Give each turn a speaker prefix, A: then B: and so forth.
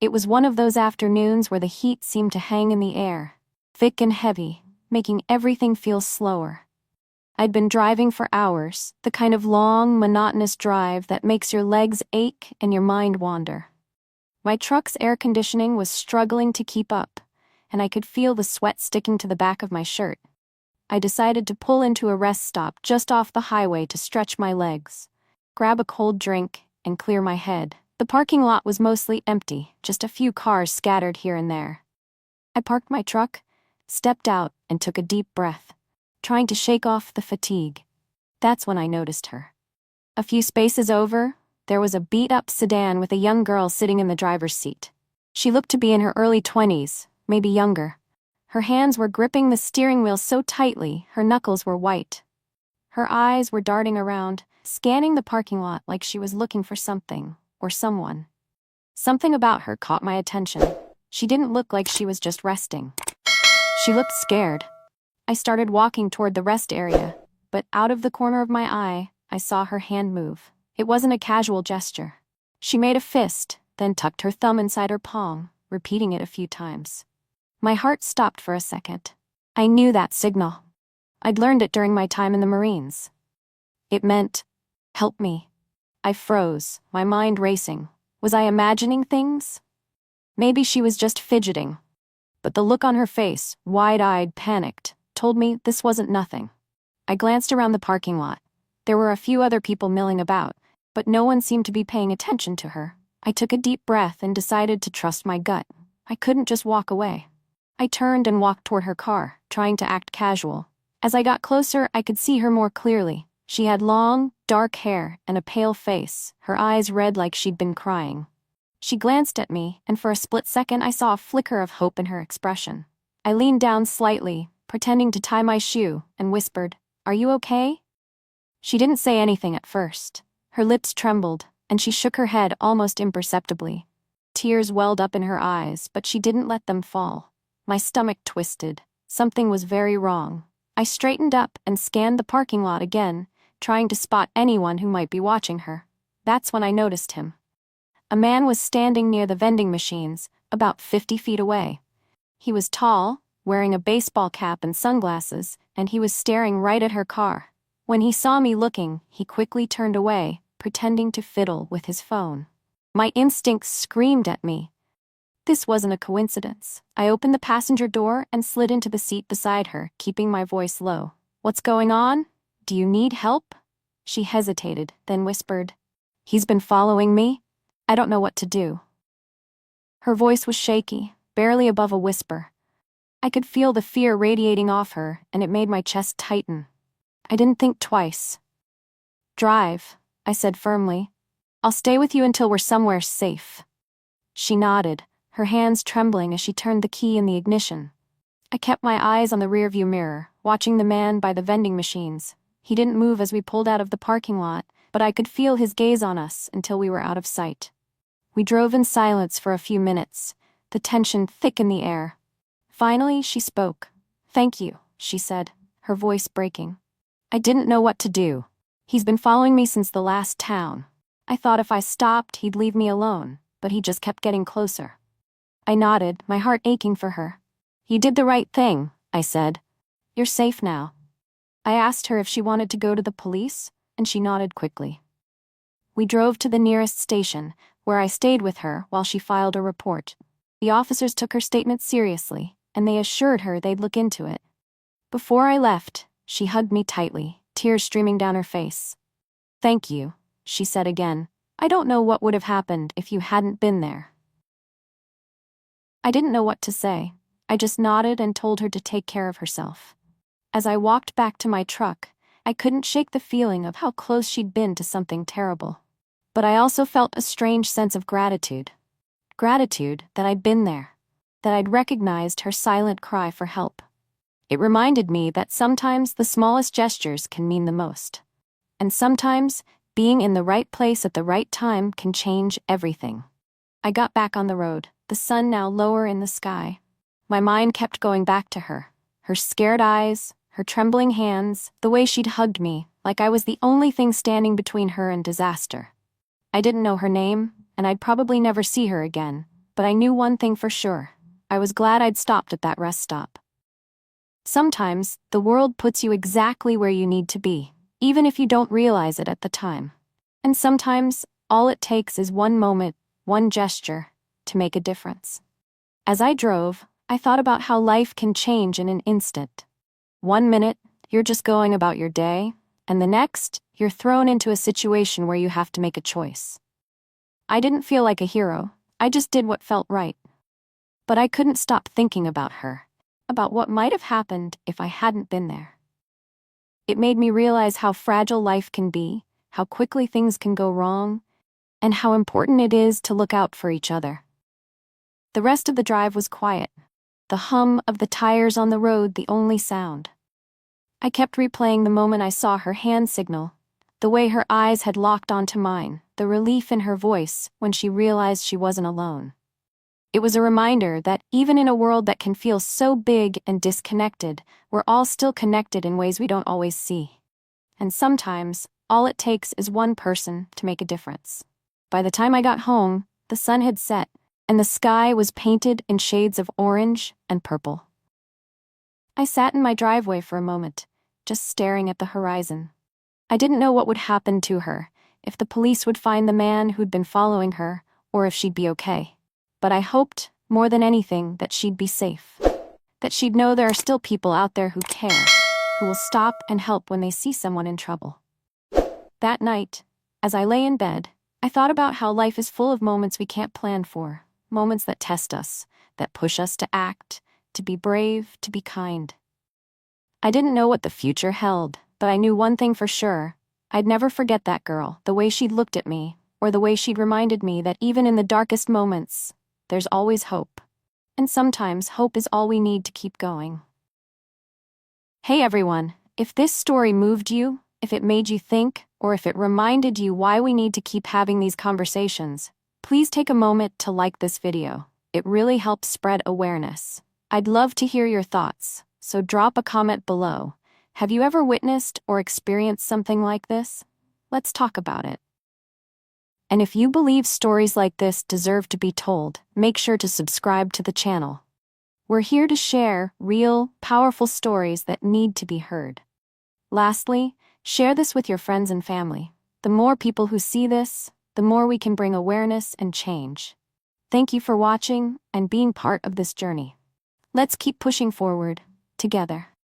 A: It was one of those afternoons where the heat seemed to hang in the air, thick and heavy, making everything feel slower. I'd been driving for hours, the kind of long, monotonous drive that makes your legs ache and your mind wander. My truck's air conditioning was struggling to keep up, and I could feel the sweat sticking to the back of my shirt. I decided to pull into a rest stop just off the highway to stretch my legs, grab a cold drink, and clear my head. The parking lot was mostly empty, just a few cars scattered here and there. I parked my truck, stepped out, and took a deep breath, trying to shake off the fatigue. That's when I noticed her. A few spaces over, there was a beat-up sedan with a young girl sitting in the driver's seat. She looked to be in her early 20s, maybe younger. Her hands were gripping the steering wheel so tightly, her knuckles were white. Her eyes were darting around, scanning the parking lot like she was looking for something, or someone. Something about her caught my attention. She didn't look like she was just resting. She looked scared. I started walking toward the rest area, but out of the corner of my eye, I saw her hand move. It wasn't a casual gesture. She made a fist, then tucked her thumb inside her palm, repeating it a few times. My heart stopped for a second. I knew that signal. I'd learned it during my time in the Marines. It meant, help me. I froze, my mind racing. Was I imagining things? Maybe she was just fidgeting. But the look on her face, wide-eyed, panicked, told me this wasn't nothing. I glanced around the parking lot. There were a few other people milling about, but no one seemed to be paying attention to her. I took a deep breath and decided to trust my gut. I couldn't just walk away. I turned and walked toward her car, trying to act casual. As I got closer, I could see her more clearly. She had long, dark hair and a pale face, her eyes red like she'd been crying. She glanced at me, and for a split second I saw a flicker of hope in her expression. I leaned down slightly, pretending to tie my shoe, and whispered, "Are you okay?" She didn't say anything at first. Her lips trembled, and she shook her head almost imperceptibly. Tears welled up in her eyes, but she didn't let them fall. My stomach twisted. Something was very wrong. I straightened up and scanned the parking lot again, trying to spot anyone who might be watching her. That's when I noticed him. A man was standing near the vending machines, about 50 feet away. He was tall, wearing a baseball cap and sunglasses, and he was staring right at her car. When he saw me looking, he quickly turned away, pretending to fiddle with his phone. My instincts screamed at me. This wasn't a coincidence. I opened the passenger door and slid into the seat beside her, keeping my voice low. "What's going on? Do you need help?" She hesitated, then whispered, "He's been following me. I don't know what to do." Her voice was shaky, barely above a whisper. I could feel the fear radiating off her, and it made my chest tighten. I didn't think twice. "Drive," I said firmly. "I'll stay with you until we're somewhere safe." She nodded, her hands trembling as she turned the key in the ignition. I kept my eyes on the rearview mirror, watching the man by the vending machines. He didn't move as we pulled out of the parking lot, but I could feel his gaze on us until we were out of sight. We drove in silence for a few minutes, the tension thick in the air. Finally, she spoke. "Thank you," she said, her voice breaking. "I didn't know what to do. He's been following me since the last town. I thought if I stopped, he'd leave me alone, but he just kept getting closer." I nodded, my heart aching for her. "You did the right thing," I said. "You're safe now." I asked her if she wanted to go to the police, and she nodded quickly. We drove to the nearest station, where I stayed with her while she filed a report. The officers took her statement seriously, and they assured her they'd look into it. Before I left, she hugged me tightly, tears streaming down her face. "Thank you," she said again. "I don't know what would have happened if you hadn't been there." I didn't know what to say. I just nodded and told her to take care of herself. As I walked back to my truck, I couldn't shake the feeling of how close she'd been to something terrible. But I also felt a strange sense of gratitude. Gratitude that I'd been there, that I'd recognized her silent cry for help. It reminded me that sometimes the smallest gestures can mean the most. And sometimes, being in the right place at the right time can change everything. I got back on the road, the sun now lower in the sky. My mind kept going back to her, her scared eyes, her trembling hands, the way she'd hugged me, like I was the only thing standing between her and disaster. I didn't know her name, and I'd probably never see her again, but I knew one thing for sure. I was glad I'd stopped at that rest stop. Sometimes, the world puts you exactly where you need to be, even if you don't realize it at the time. And sometimes, all it takes is one moment, one gesture, to make a difference. As I drove, I thought about how life can change in an instant. 1 minute, you're just going about your day, and the next, you're thrown into a situation where you have to make a choice. I didn't feel like a hero, I just did what felt right. But I couldn't stop thinking about her, about what might have happened if I hadn't been there. It made me realize how fragile life can be, how quickly things can go wrong, and how important it is to look out for each other. The rest of the drive was quiet, the hum of the tires on the road the only sound. I kept replaying the moment I saw her hand signal, the way her eyes had locked onto mine, the relief in her voice when she realized she wasn't alone. It was a reminder that even in a world that can feel so big and disconnected, we're all still connected in ways we don't always see. And sometimes, all it takes is one person to make a difference. By the time I got home, the sun had set, and the sky was painted in shades of orange and purple. I sat in my driveway for a moment, just staring at the horizon. I didn't know what would happen to her, if the police would find the man who'd been following her, or if she'd be okay. But I hoped, more than anything, that she'd be safe. That she'd know there are still people out there who care, who will stop and help when they see someone in trouble. That night, as I lay in bed, I thought about how life is full of moments we can't plan for, moments that test us, that push us to act, to be brave, to be kind. I didn't know what the future held, but I knew one thing for sure. I'd never forget that girl, the way she'd looked at me, or the way she'd reminded me that even in the darkest moments, there's always hope. And sometimes hope is all we need to keep going. Hey everyone, if this story moved you, if it made you think, or if it reminded you why we need to keep having these conversations, please take a moment to like this video. It really helps spread awareness. I'd love to hear your thoughts, so drop a comment below. Have you ever witnessed or experienced something like this? Let's talk about it. And if you believe stories like this deserve to be told, make sure to subscribe to the channel. We're here to share real, powerful stories that need to be heard. Lastly, share this with your friends and family. The more people who see this, the more we can bring awareness and change. Thank you for watching and being part of this journey. Let's keep pushing forward, together.